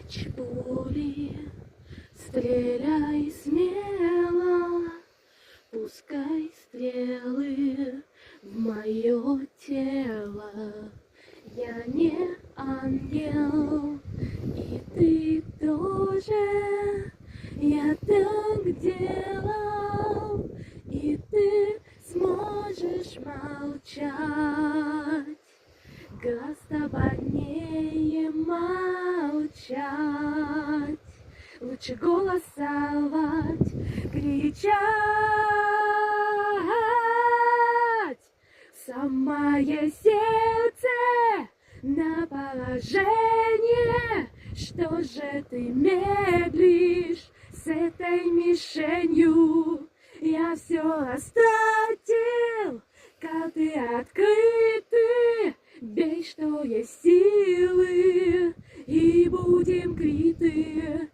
Прочь пули, стреляй смело, пускай стрелы в мое тело. Я не ангел, и ты тоже. Я так делал, и ты сможешь молчать. Гораздо больнее молчать. Лучше голосовать, кричать. Самое сердце на поражение. Что же ты медлишь с этой мишенью? Я все растратил, карты открыты. Бей, что есть силы, и будем квиты.